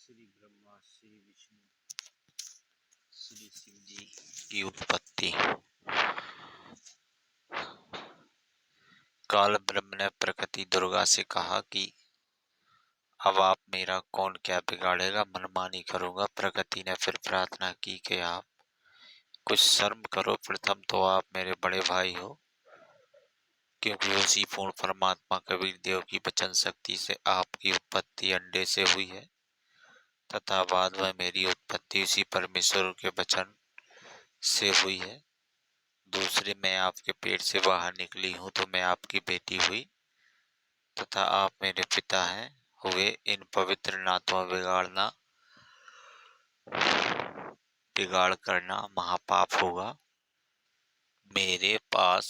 श्री ब्रह्मा, श्री विष्णु, श्री शिव जी की उत्पत्ति। काल ब्रह्म ने प्रकृति दुर्गा से कहा कि अब आप मेरा कौन क्या बिगाड़ेगा, मनमानी करूंगा। प्रकृति ने फिर प्रार्थना की कि आप कुछ शर्म करो, प्रथम तो आप मेरे बड़े भाई हो, क्योंकि उसी पूर्ण परमात्मा कबीर देव की वचन शक्ति से आपकी उत्पत्ति अंडे से हुई है तथा बाद में मेरी उत्पत्ति उसी परमेश्वर के वचन से हुई है। दूसरे, मैं आपके पेट से बाहर निकली हूं तो मैं आपकी बेटी हुई तथा आप मेरे पिता हैं हुए। इन पवित्र नातों बिगाड़ करना महापाप होगा। मेरे पास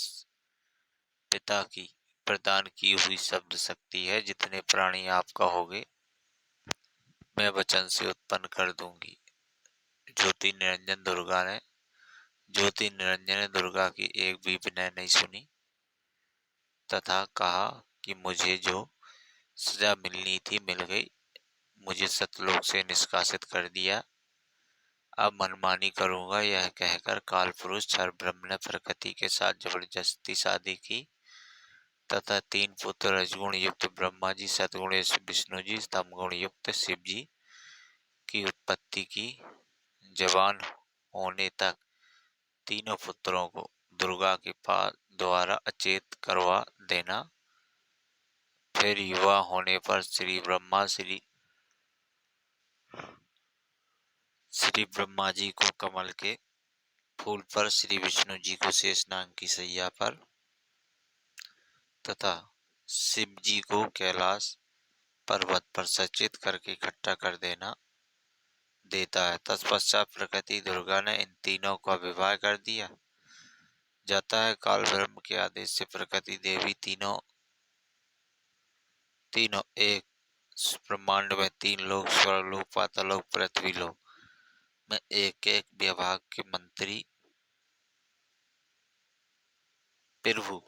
पिता की प्रदान की हुई शब्द शक्ति है, जितने प्राणी आप कहोगे मैं वचन से उत्पन्न कर दूंगी। ज्योति निरंजन ने दुर्गा की एक भी विनय नहीं सुनी तथा कहा कि मुझे जो सजा मिलनी थी मिल गई, मुझे सतलोक से निष्कासित कर दिया, अब मनमानी करूंगा। यह कहकर काल पुरुष क्षर ब्रह्म ने प्रकृति के साथ जबरदस्ती शादी की तथा तीन पुत्र रजगुण युक्त ब्रह्मा जी, सतगुण विष्णु जी, तमगुण युक्त शिव जी की उत्पत्ति की। जवान होने तक तीनों पुत्रों को दुर्गा के पास द्वारा अचेत करवा देना। फिर युवा होने पर श्री ब्रह्मा जी को कमल के फूल पर, श्री विष्णु जी को शेषनाग की सैया पर तथा शिव जी को कैलाश पर्वत पर सचेत करके इकट्ठा कर देता है। तत्पश्चात प्रकृति दुर्गा ने इन तीनों का विवाह कर दिया जाता है। काल ब्रह्म के आदेश से प्रकृति देवी तीनों एक ब्रह्मांड में तीन लोक, स्वर्गलोक, पातालोक, पृथ्वी लोक में एक एक विभाग के मंत्री प्रभु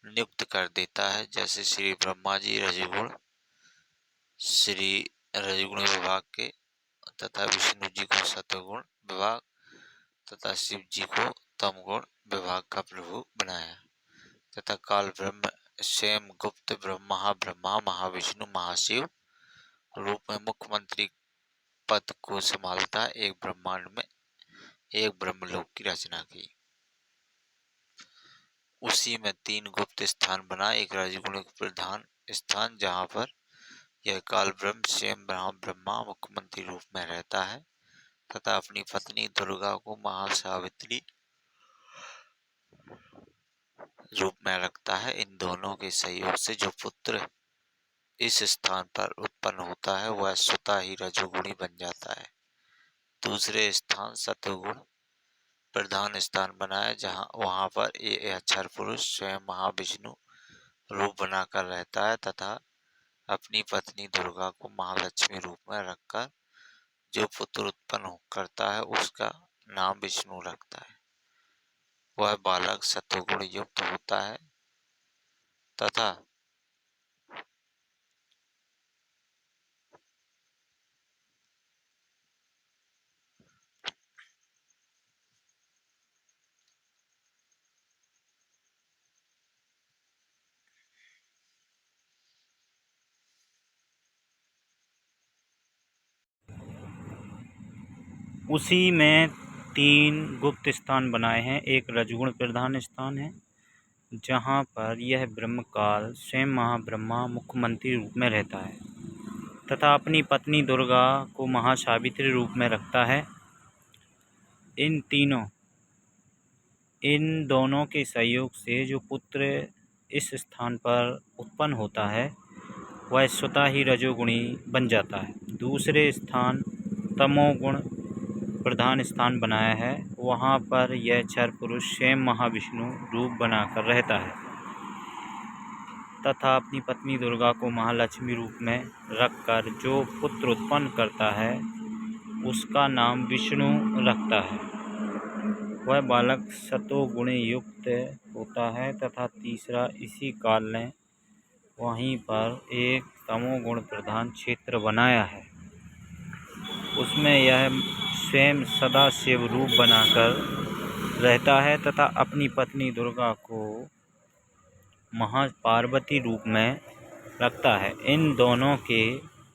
नियुक्त कर देता है। जैसे श्री ब्रह्मा जी रजगुण विभाग के तथा विष्णु जी को सतगुण विभाग तथा शिव जी को तमगुण विभाग का प्रभु बनाया तथा काल ब्रह्म स्वयं गुप्त ब्रह्मा महाविष्णु महाशिव रूप में मुख्यमंत्री पद को संभालता एक ब्रह्मांड में एक ब्रह्मलोक की रचना की। उसी में तीन गुप्त स्थान बना, एक रजगुण प्रधान स्थान जहाँ पर यह काल ब्रह्म स्वयं ब्रह्मा मुख्यमंत्री रूप में रहता है तथा अपनी पत्नी दुर्गा को महासावित्री रूप में रखता है। इन दोनों के सहयोग से जो पुत्र इस स्थान पर उत्पन्न होता है वह स्वतः ही रजोगुणी बन जाता है। दूसरे स्थान सतोगुण प्रधान स्थान बनाया, वहां पर यह अक्षर पुरुष स्वयं महाविष्णु रूप बनाकर रहता है तथा अपनी पत्नी दुर्गा को महालक्ष्मी रूप में रखकर जो पुत्र उत्पन्न करता है उसका नाम विष्णु रखता है। वह बालक सतोगुण युक्त होता है तथा उसी में तीन गुप्त स्थान बनाए हैं। एक रजगुण प्रधान स्थान है जहाँ पर यह ब्रह्मकाल स्वयं महाब्रह्मा मुख्यमंत्री रूप में रहता है तथा अपनी पत्नी दुर्गा को महासावित्री रूप में रखता है। इन दोनों के सहयोग से जो पुत्र इस स्थान पर उत्पन्न होता है वह स्वतः ही रजोगुणी बन जाता है। दूसरे स्थान तमोगुण प्रधान स्थान बनाया है, वहाँ पर यह क्षर पुरुष स्वयं महाविष्णु रूप बनाकर रहता है तथा अपनी पत्नी दुर्गा को महालक्ष्मी रूप में रखकर जो पुत्र उत्पन्न करता है उसका नाम विष्णु रखता है। वह बालक सतोगुण युक्त होता है तथा तीसरा, इसी काल ने वहीं पर एक तमोगुण प्रधान क्षेत्र बनाया है उसमें यह स्वयं सदा शिव रूप बनाकर रहता है तथा अपनी पत्नी दुर्गा को महापार्वती रूप में रखता है। इन दोनों के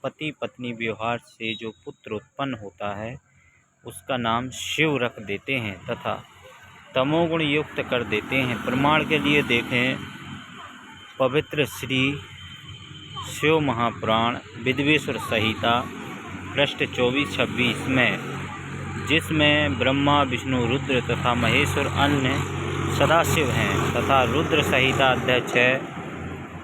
पति पत्नी व्यवहार से जो पुत्र उत्पन्न होता है उसका नाम शिव रख देते हैं तथा तमोगुण युक्त कर देते हैं। प्रमाण के लिए देखें पवित्र श्री शिव महापुराण विद्वेश्वर संहिता पृष्ठ 24-26 में, जिसमें ब्रह्मा विष्णु रुद्र तथा महेश्वर अन्य सदाशिव हैं तथा रुद्र संहिता अध्याय 6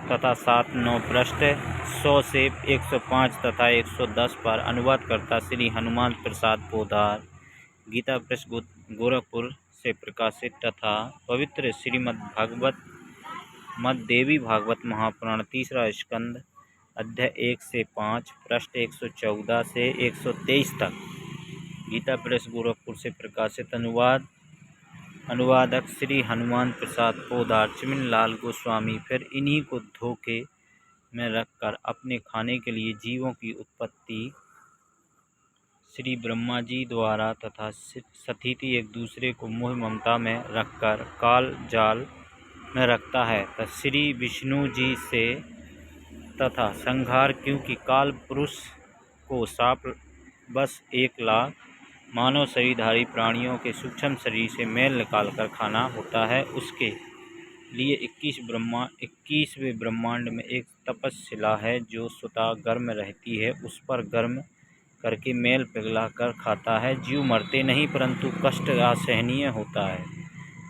तथा 7-9 पृष्ठ 100 से 105 तथा 110 पर अनुवादकर्ता श्री हनुमान प्रसाद पोदार गीता प्रेस गोरखपुर से प्रकाशित तथा पवित्र श्रीमद्भागवत देवी भागवत महापुराण तीसरा स्कंद अध्याय 1 से 5 पृष्ठ 114 से 123 तक गीता प्रेस गोरखपुर से प्रकाशित अनुवादक श्री हनुमान प्रसाद पोदार चिमन लाल गोस्वामी फिर इन्हीं को धोखे में रखकर अपने खाने के लिए जीवों की उत्पत्ति श्री ब्रह्मा जी द्वारा तथा सतीति एक दूसरे को मोह ममता में रखकर काल जाल में रखता है तथा श्री विष्णु जी से तथा संहार, क्योंकि काल पुरुष को साप बस 1 लाख मानव शरीरधारी प्राणियों के सूक्ष्म शरीर से मेल निकालकर खाना होता है। उसके लिए 21वें ब्रह्मांड में एक तपस्शिला है जो स्वतः गर्म रहती है। उस पर गर्म करके मेल पिघला कर खाता है। जीव मरते नहीं परंतु कष्ट असहनीय होता है।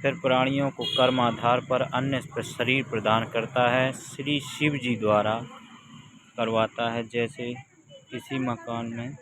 फिर प्राणियों को कर्म आधार पर अन्य शरीर प्रदान करता है। श्री शिव जी द्वारा करवाता है। जैसे किसी मकान में